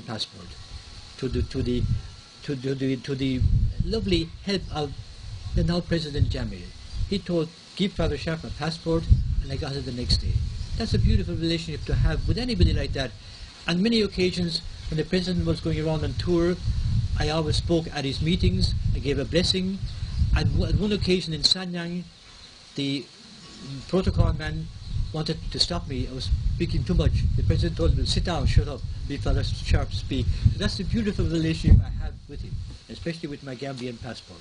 passport to the lovely help of the now President Jamil. He told, give Father Sharp a passport, and I got it the next day. That's a beautiful relationship to have with anybody like that. On many occasions, when the President was going around on tour, I always spoke at his meetings. I gave a blessing. And at one occasion in Sanyang, the protocol man wanted to stop me. I was speaking too much. The President told me, sit down, shut up, let Father Sharp speak. So that's the beautiful relationship I have with him, especially with my Gambian passport.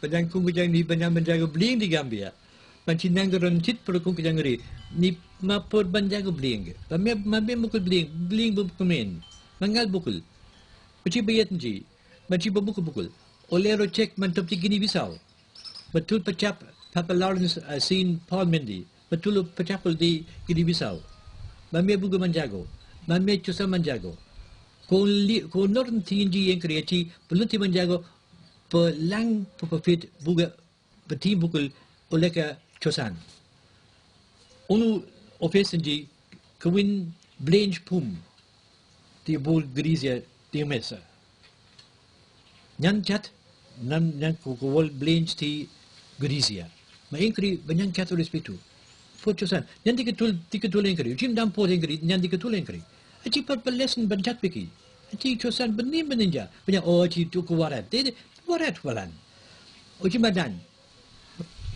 Padang kung kujang ni banyak menjaga bling di Gambia. Pancin nang doron tit per kung kujang ri ni mapor banjago bling. Mabe mukul bling bukumen. Mangal bukul. Pachi bayat nji. Pachi bukul. Olero check mantap ti Guinea Bissau. Betul pecap Papa Lawrence seen Paul Mendy. Betul pecapul di Guinea Bissau. Mabe buku manjago. Mabe chusa manjago. Ko norn tinji yang kreati pelunti manjago lang pupafit buga peti bukul oleka chosan. Onu ofesenji kawin blange pum ti bol grisia ti mesa. Nyan chat nan kuwol blange ti grisia. Ma inkri banyan chat respetu. Po chosan. Nyan tiketul inkri. Jim dam po inkri nyan tiketul inkri. Aci per lesson banjat peki. Aci chosan benin beninja. Banyak aci tu kuwarat. Warat walan. Oji madan.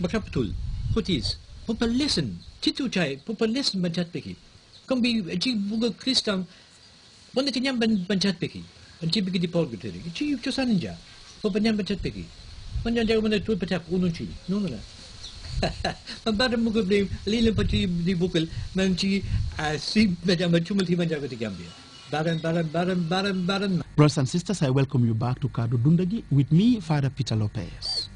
Bakap betul. Putis. Pupa listen. Citu cai. Pupa listen bancat peki. Kambi aji buga Kristam. Wanda kenyam bancat peki. Anci peki di Paul Guteri. Aji chosan ninja. Pupa nyam bancat peki. Manjan jago mana tu pecap ununci. Nuna lah. Membaram muka beli lilin paci di bukul. Manci si macam cuma timan jago di Gambia. Baran. Brothers and sisters, I welcome you back to Kado Dundagi with me, Father Peter Lopez.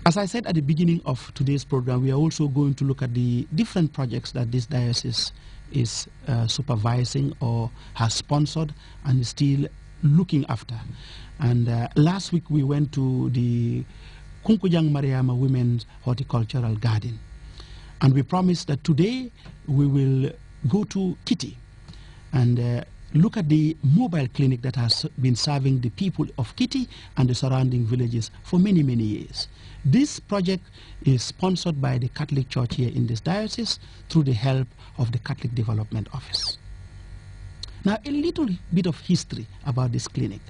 As I said at the beginning of today's program, we are also going to look at the different projects that this diocese is supervising or has sponsored and is still looking after. And last week we went to the Kunkujang Mariama Women's Horticultural Garden. And we promised that today we will go to Kitty and look at the mobile clinic that has been serving the people of Kitty and the surrounding villages for many, many years. This project is sponsored by the Catholic Church here in this diocese through the help of the Catholic Development Office. Now, a little bit of history about this clinic.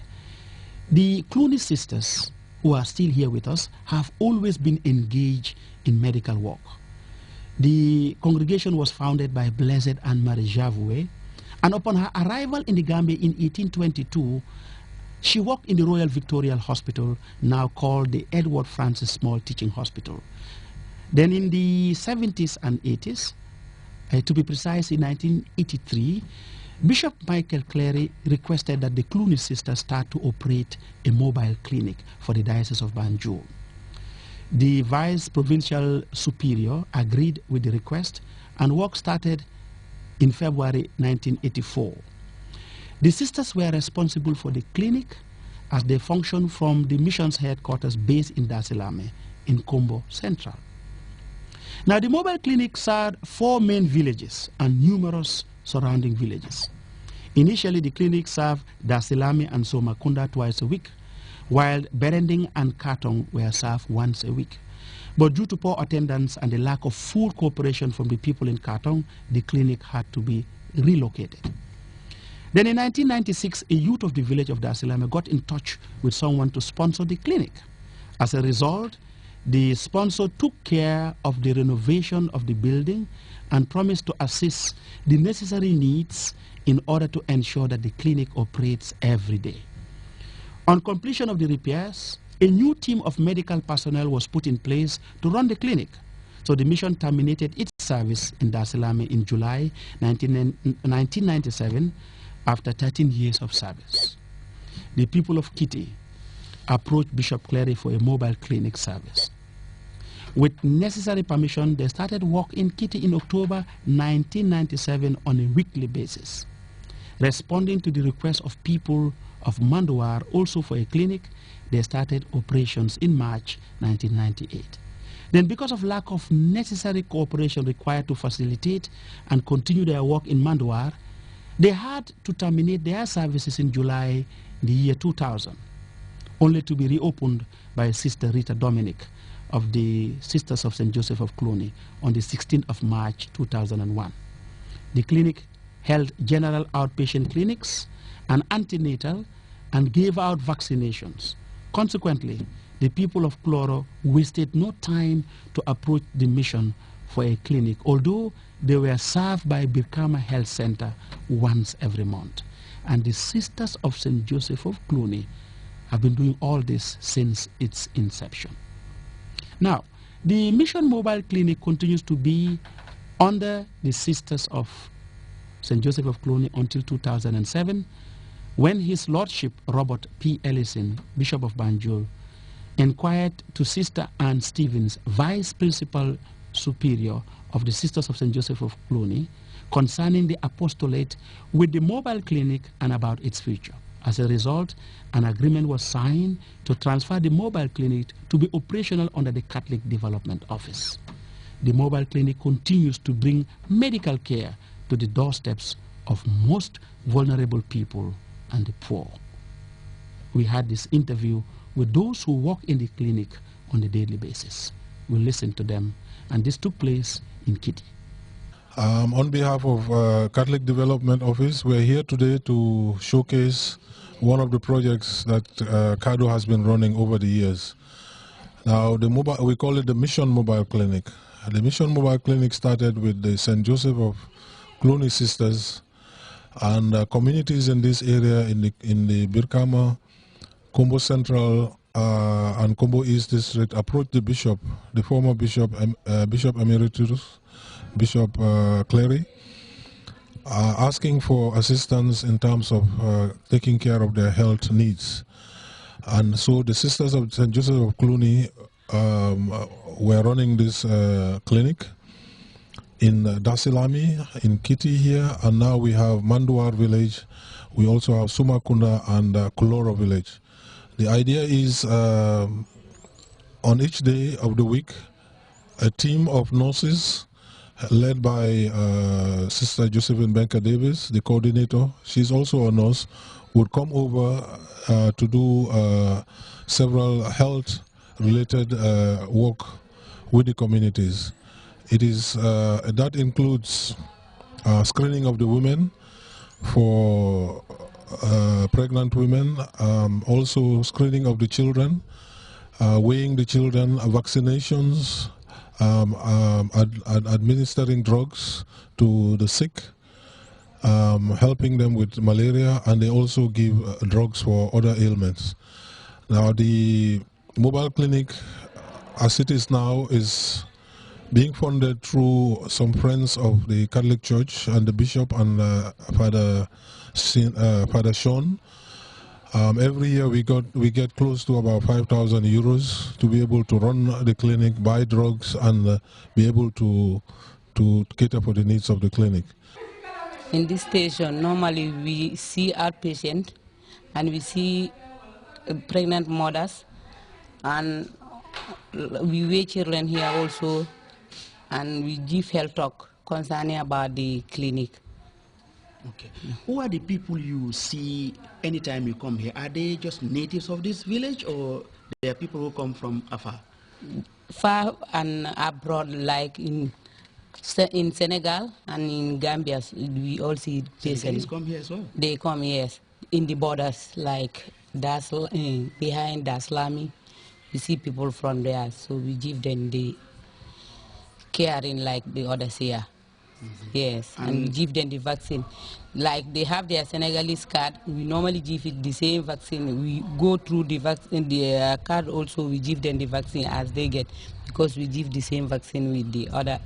The Clooney sisters, who are still here with us, have always been engaged in medical work. The congregation was founded by Blessed Anne-Marie Javoué, and upon her arrival in the Gambia in 1822, she worked in the Royal Victoria Hospital, now called the Edward Francis Small Teaching Hospital. Then in the 70s and 80s, to be precise in 1983, Bishop Michael Clary requested that the Clooney sisters start to operate a mobile clinic for the Diocese of Banjul. The Vice Provincial Superior agreed with the request, and work started in February 1984. The sisters were responsible for the clinic as they functioned from the mission's headquarters based in Dasilame in Kombo Central. Now, the mobile clinic served 4 main villages and numerous surrounding villages. Initially, the clinic served Dasilame and Somakunda twice a week, while Berending and Katong were served once a week. But due to poor attendance and the lack of full cooperation from the people in Katong, the clinic had to be relocated. Then in 1996, a youth of the village of Dasilame got in touch with someone to sponsor the clinic. As a result, the sponsor took care of the renovation of the building and promised to assist the necessary needs in order to ensure that the clinic operates every day. On completion of the repairs, a new team of medical personnel was put in place to run the clinic. So the mission terminated its service in Dasilame in July 1997 after 13 years of service. The people of Kitty approached Bishop Clary for a mobile clinic service. With necessary permission, they started work in Kitty in October 1997 on a weekly basis. Responding to the request of people of Mandawar also for a clinic, they started operations in March 1998. Then, because of lack of necessary cooperation required to facilitate and continue their work in Mandawar, They had to terminate their services in July the year 2000, only to be reopened by Sister Rita Dominic of the Sisters of St. Joseph of Cluny on the 16th of March 2001. The clinic held general outpatient clinics and antenatal and gave out vaccinations. Consequently, the people of Cloro wasted no time to approach the mission for a clinic, although they were served by Birkama Health Center once every month. And the Sisters of St. Joseph of Cluny have been doing all this since its inception. Now, the Mission Mobile Clinic continues to be under the Sisters of St. Joseph of Cluny until 2007, when His Lordship Robert P. Ellison, Bishop of Banjul, inquired to Sister Anne Stevens, Vice Principal Superior of the Sisters of St. Joseph of Cluny, concerning the apostolate with the mobile clinic and about its future. As a result, an agreement was signed to transfer the mobile clinic to be operational under the Catholic Development Office. The mobile clinic continues to bring medical care to the doorsteps of most vulnerable people and the poor. We had this interview with those who work in the clinic on a daily basis. We'll listen to them, and this took place in Kitty. On behalf of Catholic Development Office, we're here today to showcase one of the projects that CADO has been running over the years. Now, we call it the Mission Mobile Clinic. The Mission Mobile Clinic started with the St. Joseph of Cluny Sisters and communities in this area in the Birkama, Combo Central and Combo East District approached the bishop, the former bishop, Bishop Emeritus, Bishop Clary, asking for assistance in terms of taking care of their health needs. And so the Sisters of St. Joseph of Cluny were running this clinic in Dasilami, in Kitty here, and now we have Manduar village. We also have Sumakunda and Kuloro village. The idea is on each day of the week, a team of nurses led by Sister Josephine Benka Davis, the coordinator, she's also a nurse, would come over to do several health-related work with the communities. It is that includes screening of the women for pregnant women, also screening of the children, weighing the children, vaccinations, administering drugs to the sick, helping them with malaria, and they also give drugs for other ailments. Now, the mobile clinic, as it is now, is being funded through some friends of the Catholic Church and the Bishop and Father Sean. Every year we get close to about 5,000 euros to be able to run the clinic, buy drugs, and be able to cater for the needs of the clinic. In this station, normally we see outpatient and we see pregnant mothers, and we weigh children here also, and we give health talk concerning about the clinic. Okay. Who are the people you see anytime you come here? Are they just natives of this village, or there are people who come from afar? Far and abroad, like in Senegal and in Gambia, we all see patients. Senegalese come here as well? They come, yes, in the borders, like behind Daslami. We see people from there, so we give them the caring like the others here. Yes, and we give them the vaccine. Like they have their Senegalese card, we normally give it the same vaccine. We go through the vaccine, the card also, we give them the vaccine as they get, because we give the same vaccine with the other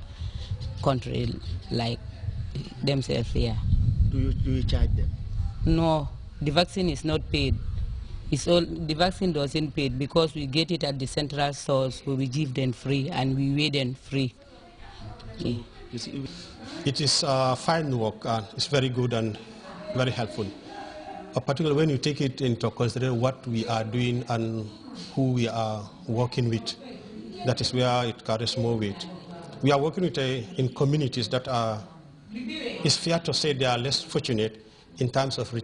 country, like themselves here. Do you charge them? No, the vaccine is not paid. It's all, the vaccine doesn't pay because we get it at the central source, so we give them free and we weigh them free. Yeah. It is fine work, and it's very good and very helpful. Particularly when you take it into consideration what we are doing and who we are working with. That is where it carries more weight. We are working with in communities that are it's fair to say they are less fortunate in terms of reaching